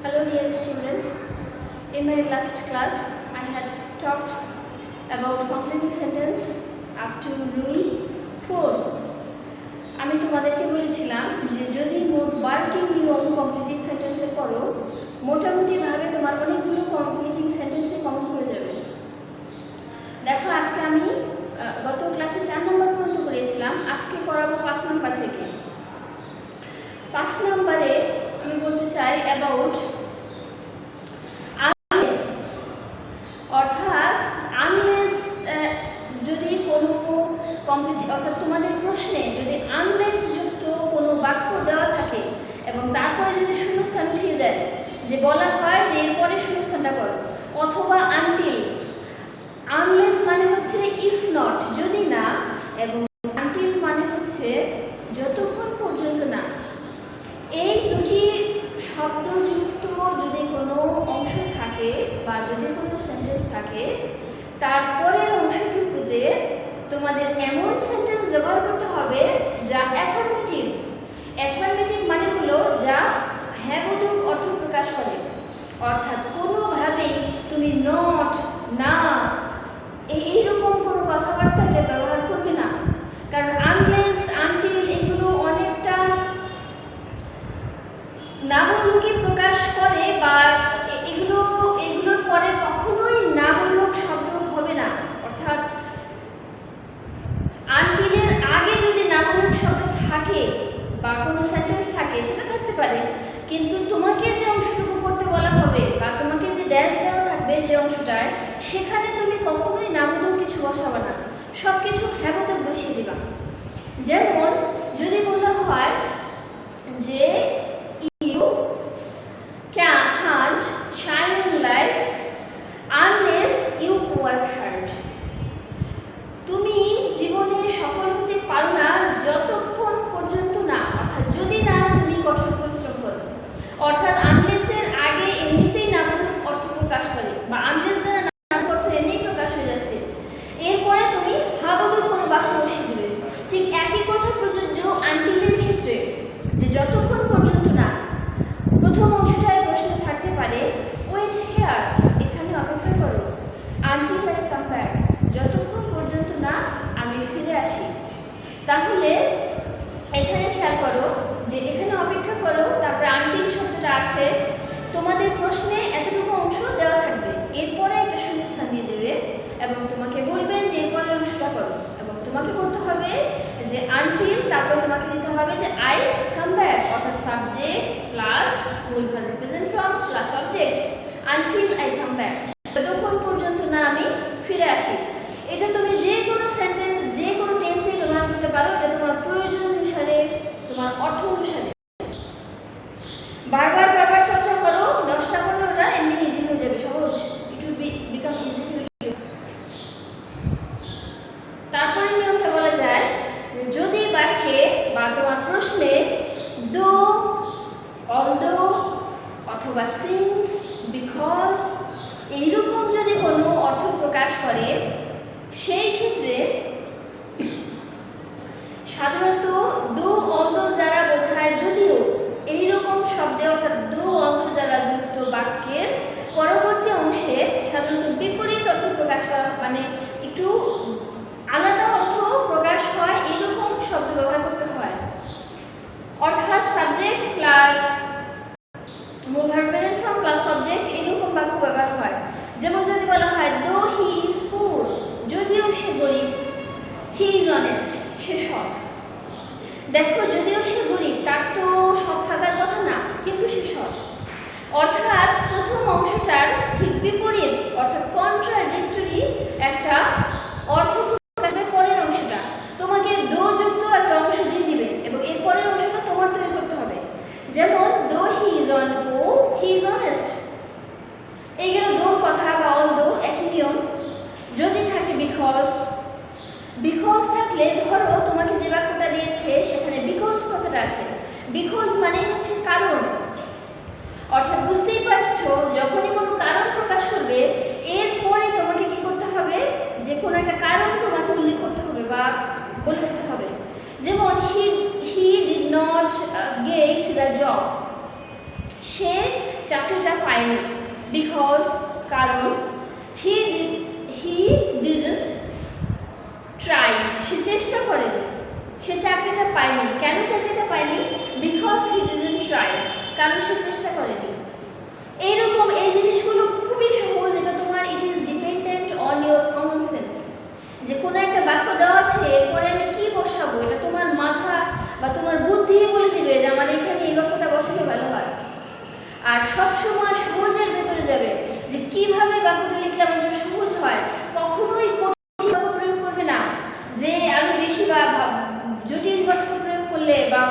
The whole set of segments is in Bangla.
Hello dear students, in my last class I had talked about completing sentence up to rule 4. আমি তোমাদেরকে বলেছিলাম যে যদি মোট 12টি নিয়ম কমপ্লিটিং সেন্টেন্সে করো মোটামুটিভাবে তোমার অনেকগুলো কমপ্লিটিং সেন্টেন্সে কমন করে যাবে। দেখো আজকে আমি গত ক্লাসে 4 নম্বর পর্যন্ত করেছিলাম, আজকে করাবো 5 নম্বর থেকে। 5 নম্বরে আমি বলতে চাই অ্যাবাউট আনলেস, অর্থাৎ আনলেস যদি কোনো অর্থাৎ তোমাদের প্রশ্নে যদি আনলেস যুক্ত কোনো বাক্য দেওয়া থাকে এবং তারপরে যদি শূন্যস্থান উঠিয়ে দেয়, যে বলা হয় যে এরপরে শূন্যস্থানটা করো, অথবা আনটিল। আনলেস মানে হচ্ছে ইফ নট, যদি না, এবং আনটিল মানে হচ্ছে যতক্ষণ পর্যন্ত না। এই দুটি শব্দযুক্ত যদি কোনো অংশ থাকে বা যদি কোনো সেন্টেন্স থাকে, তারপরের অংশটুকুতে তোমাদের এমন সেন্টেন্স ব্যবহার করতে হবে যা অ্যাফার্মেটিভ। অ্যাফার্মেটিভ মানে হলো যা হ্যাঁবোধক অর্থ প্রকাশ করে, অর্থাৎ কোনোভাবেই তুমি নট, না, এইরকম কোনো কথাবার্তাটা ব্যবহার করবে না। কারণ আনলেস, আনটিল এগুলো অনেকটা নাবোধকে প্রকাশ করে, বা এগুলোর পরে কখনোই নাবোধক শব্দ হবে না। অর্থাৎ আনটিলের আগে যদি নাবোধক শব্দ থাকে বা কোনো সেন্টেন্স থাকে সেটা থাকতে পারে, কিন্তু তোমাকে যে অংশটুকু করতে বলা হবে বা তোমাকে যে ড্যাশ দেওয়া থাকবে যে অংশটায়, সেখানে তুমি কখনোই নাবোধক কিছু বসাবে না, সব কিছু হ্যাবোধক বসিয়ে দিবা। যেমন যদি বলা হয় যে you can't shine in life unless you work hard. তুমি জীবনে সফল হতে পারো না যতক্ষণ পর্যন্ত না, অর্থাৎ যদি না তুমি কঠোর পরিশ্রম করো। অর্থাৎ আনলেসের আগে এমনিতেই নাবোধক অর্থ প্রকাশ করে, বা আনলেস দ্বারা নাবোধক অর্থ এমনিই প্রকাশ হয়ে যাচ্ছে, এরপরে তুমি হ্যাবোধক কোনো বাক্য বসিয়ে দেবে। ঠিক একই কথা প্রযোজ্য আনটিলের ক্ষেত্রে, যে যতক্ষণ পর্যন্ত না। প্রথম অংশটায় প্রশ্ন থাকতে পারে ওয়েট হেয়ার, এখানে অপেক্ষা করো, আনটিল আই কাম ব্যাক, যতক্ষণ পর্যন্ত না আমি ফিরে আসি। তাহলে এখানে খেয়াল করো যে এখানে অপেক্ষা করো, তারপরে আনটিল শব্দটা আছে, তোমাদের প্রশ্নে এতটুকু অংশ দেওয়া থাকবে, এরপরে একটা শূন্যস্থান দিয়ে দেবে এবং তোমাকে বলবে যে এরপরের অংশটা করো, এবং তোমাকে করতে হবে যে আনটিল, তারপর তোমাকে দিতে হবে যে আই কাম ব্যাক, অর্থাৎ subject plus will verb represent from plus object, until I come back, যতক্ষণ পর্যন্ত না আমি ফিরে আসি। এটা তুমি যে কোনো সেন্টেন্স যে কোনো টেন্সে ব্যবহার করতে পারো, এটা তোমার প্রয়োজন অনুসারে, তোমার অর্থ অনুসারে। বারবার চর্চা করো, 10টা 15টা এমনি ইজি হয়ে যাবে, সহজ, it will become easy to read. তারপরে নিয়মটা বলা যায় যদি বাক্যে বা তোমার প্রশ্নে দো, অলদো অথবা সিন্স, বিকজ এইরকম যদি কোনো অর্থ প্রকাশ করে, সেই ক্ষেত্রে সাধারণত দো, অলদো যারা বোঝায় যদিও, এইরকম শব্দে অর্থাৎ দো, অলদো যারা যুক্ত বাক্যের পরবর্তী অংশে সাধারণত বিপরীত অর্থ প্রকাশ করা, মানে একটু আলাদা অর্থ প্রকাশ হয়, এরকম শব্দ ব্যবহার করতে হয়। অর্থাৎ সাবজেক্ট প্লাস মূল verb present form plus subject, এরকম বাক্য ব্যবহার হয়। যেমন যদি বলা হয় দো হি ইজ পুর, যদিও সে গরিব, হি ইজ অনেস্ট, সে সৎ। দেখো যদিও সে গরিব, তার তো সৎ থাকার কথা না, কিন্তু সে সৎ। অর্থাৎ প্রথম অংশটার ঠিক বিপরীত, অর্থাৎ কন্ট্রাডিক্টরি একটা অর্থ প্রকাশের পরের অংশটা তোমাকে দো যুক্ত একটা অংশ দিয়ে দিবে এবং এর পরের অংশটা তোমার তৈরি করতে হবে। যেমন দো হি ইজ অন পুর, হি ইজ অনেস্ট, এই গেল দো কথা বা অলদো, একই নিয়ম। যদি থাকে বিকজ, বিকজ থাকলে ধরো তোমাকে যে বাক্যটা দিয়েছে সেখানে বিকজ কথাটা আছে, বিকজ মানে হচ্ছে কারণ, অর্থাৎ বুঝতেই পারছো যখনই কোনো কারণ প্রকাশ করবে এরপরে তোমাকে কি করতে হবে, যে কোনো একটা কারণ তোমাকে উল্লেখ করতে হবে বা বলে দিতে হবে। যেমন he did not get the job, সে চাকরিটা পায়নি, বিকজ কারণ হি ডিডন্ট ট্রাই, সে চেষ্টা করেনি, সে চাকরিটা পায়নি। কেন চাকরিটা পায়নি? বিকজ হি ডিডন্ট ট্রাই, কারণ সে চেষ্টা করেনি। এইরকম এই জিনিসগুলো খুবই সহজ, এটা তোমার it is dependent on your common sense. যে কোনো একটা বাক্য দেওয়া আছে, এরপরে আমি কি বসাবো, এটা তোমার মাথা বা তোমার বুদ্ধি বলে দিবে যে আমার এখানে এই বাক্যটা বসালে ভালো হয়। আর সবসময় সহজের ভেতরে যাবে, যে কিভাবে বাক্যটা লিখলে আমার জন্য সহজ হয়। কখনোই কঠিন বাক্য প্রয়োগ করবে না, যে আমি বেশি বা জটিল বাক্য প্রয়োগ করলে বা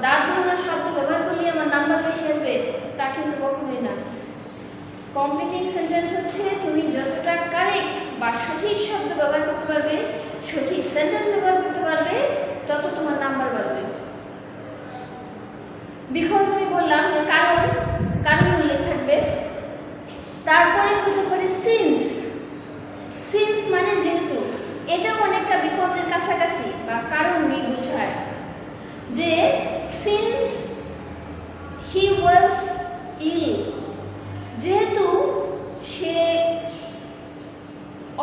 দাঁত ভাঙার শব্দ ব্যবহার করলে আমার নাম্বার বেশি আসবে, তা কিন্তু কখনোই না। কমপ্লিটিং সেন্টেন্স হচ্ছে তুমি যতটা কারেক্ট বা সঠিক শব্দ ব্যবহার করতে পারবে, সঠিক সেন্টেন্স ব্যবহার করতে পারবে, তত তোমার নাম্বার বাড়বে। বিকজ আমি বললাম যে কারণ উল্লেখ থাকবে, তারপরে হতে পারে সিন্স। সিন্স মানে যেহেতু, এটাও অনেকটা বিকজের কাছাকাছি বা কারণই বোঝায়। যে সিন্স হি ওয়াজ ইল, যেহেতু সে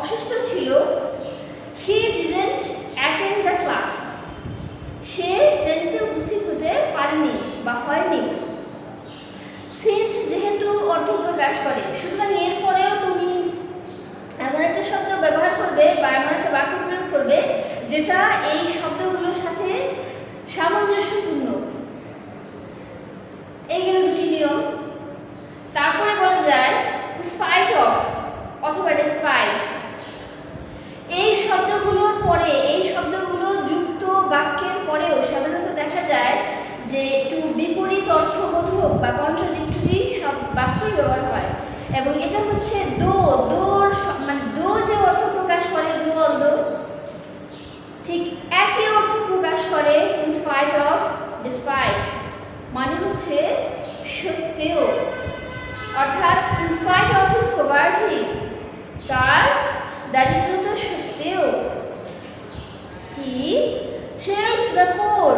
অসুস্থ ছিল, he didn't attend the class, সে শ্রেণীতে উপস্থিত হতে পারেনি বা হয়নি। সিন্স যেহেতু অর্থ প্রকাশ করে, সুতরাং এরপরেও তুমি এমন একটা শব্দ ব্যবহার করবে বা এমন একটা বাক্য প্রয়োগ করবে যেটা এই শব্দগুলোর সাথে সামঞ্জস্যপূর্ণ। এই গেল দুটি নিয়ম। তারপরে বলা যায় স্পাইট অফ অথবা ডিসপাইট। এই শব্দগুলোর পরে, এই শব্দগুলো যুক্ত বাক্যের পরেও সাধারণত দেখা যায় যে একটু বিপরীত অর্থবোধক বা কন্ট্রাডিক্টরি সব বাক্যই ব্যবহার হয়। এবং এটা হচ্ছে দোর মানে দো যে অর্থ প্রকাশ করে, দো অল দো, ঠিক একই অর্থ প্রকাশ করে ইন স্পাইট অফ ডিসপাইট, মানে হচ্ছে সত্ত্বেও। অর্থাৎ in spite of his poverty, তার দারিদ্রতা সত্ত্বেও, হি হেল্পড দ্য পোর,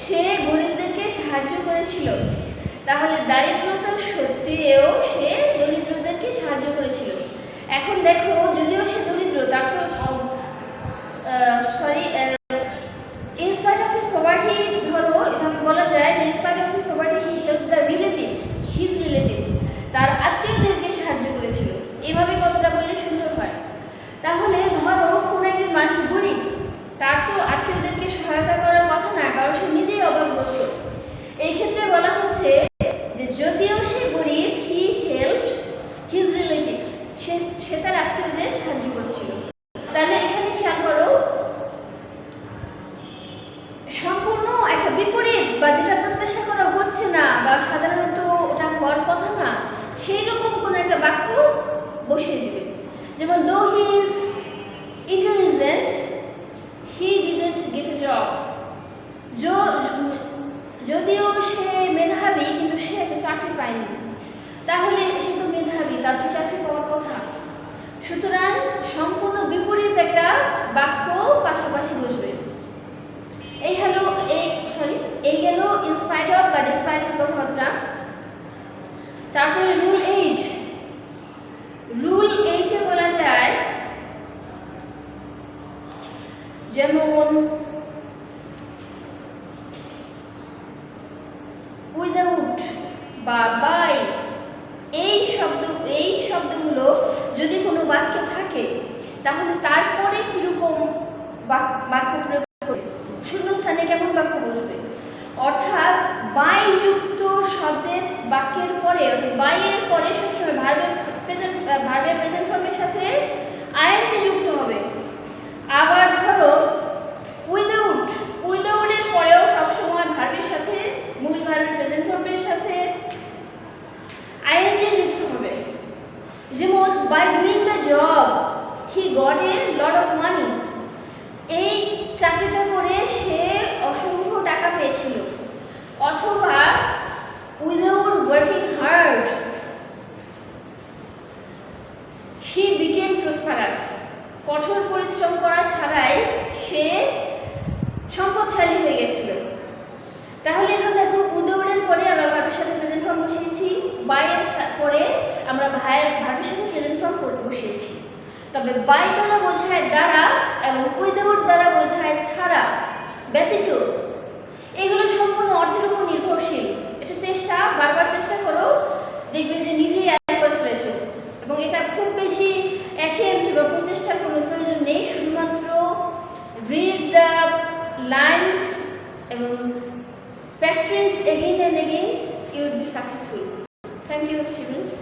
সে গরিবদেরকে সাহায্য করেছিল। তাহলে দারিদ্রতা সত্ত্বেও সে দরিদ্রদেরকে সাহায্য করেছিল। এখন দেখো, যদিও সে দরিদ্র, তার তো in spite of his poverty, ধরো এভাবে বলা যায় যে in spite of his poverty he helped the relatives, his relatives, তার আত্মীয়দেরকে সাহায্য করেছিল। এভাবে কথাটা বললে সুন্দর হয়। তাহলে ধরো কোনো একজন মানুষ গরিব, তার তো আত্মীয়দেরকে সহায়তা করার কথা না, কারণ সে নিজেই অভাবগ্রস্ত। এই ক্ষেত্রে বলা হচ্ছে যে যদিও সে গরিব, হি হেল্পড হিজ রিলেটিভস, সে তার আত্মীয়দের সাহায্য করেছিল। তাহলে এখানে খেয়াল করো, সম্পূর্ণ একটা বিপরীত বা যেটা প্রত্যাশা করা হচ্ছে না বা সাধারণত ওটা হওয়ার কথা না, সেই রকম কোনো একটা বাক্য বসিয়ে দেবে। যেমন দো he is intelligent, he didn't gate A job. যদিও সে মেধাবী, কিন্তু সে একটা চাকরি পায়নি। তাহলে সে তো মেধাবী, তার তো চাকরি পাওয়ার কথা। সুতরাং সম্পূর্ণ বিপরীত একটা বাক্য পাশাপাশি বসবে। এই গেল ইন স্পাইট অফ বা ডিসপাইট এর কথাবার্তা। তারপরে রুল 8। রুল 8 এ বলা যায় যেমন উইদাউট বা বাই, এই শব্দগুলো যদি কোনো বাক্যে থাকে তাহলে তারপরে কিরকম বাক্য প্রয়োগ করবে, শূন্যস্থানে কেমন বাক্য বসবে। অর্থাৎ বাই যুক্ত শব্দের বাক্যের পরে, বাইয়ের পরে সবসময় ভার্বের প্রেজেন্ট ফর্মের সাথে আইএনজি যুক্ত হবে। আবার ধরো উইদাউটের পরেও সবসময় ভার্বের সাথে, মূল ভার্বের প্রেজেন্ট ফর্মের সাথে আইএনজি যুক্ত হবে। যেমন by doing the job he got a lot of money, এই চাকরিটা করে সে অসংখ্য টাকা পেয়েছিল। অথবা without working hard he became prosperous, কঠোর পরিশ্রম করা ছাড়াই সে সম্পদশালী হয়ে গেছিল। তাহলে এখন দেখো, উইদাউটের পরে আমরা ভার্বের সাথে প্রেজেন্ট ফর্ম বসিয়েছি, ডাইরেক্ট ভার্বের সাথে প্রেজেন্ট ফর্ম বসিয়েছি। তবে বাই দ্বারা বোঝায় দ্বারা এবং উইদাউট দ্বারা বোঝায় ছাড়া, ব্যতীত। এগুলো সম্পূর্ণ অর্থের উপর নির্ভরশীল। এটা বারবার চেষ্টা করো, দেখবে যে নিজেই অ্যাড করে ফেলেছো। এবং এটা খুব বেশি অ্যাটেম্প্ট বা প্রচেষ্টার কোনো প্রয়োজন নেই, শুধুমাত্র রিড দ্য লাইন্স এবং practice again and again, you will be successful. Thank you, students.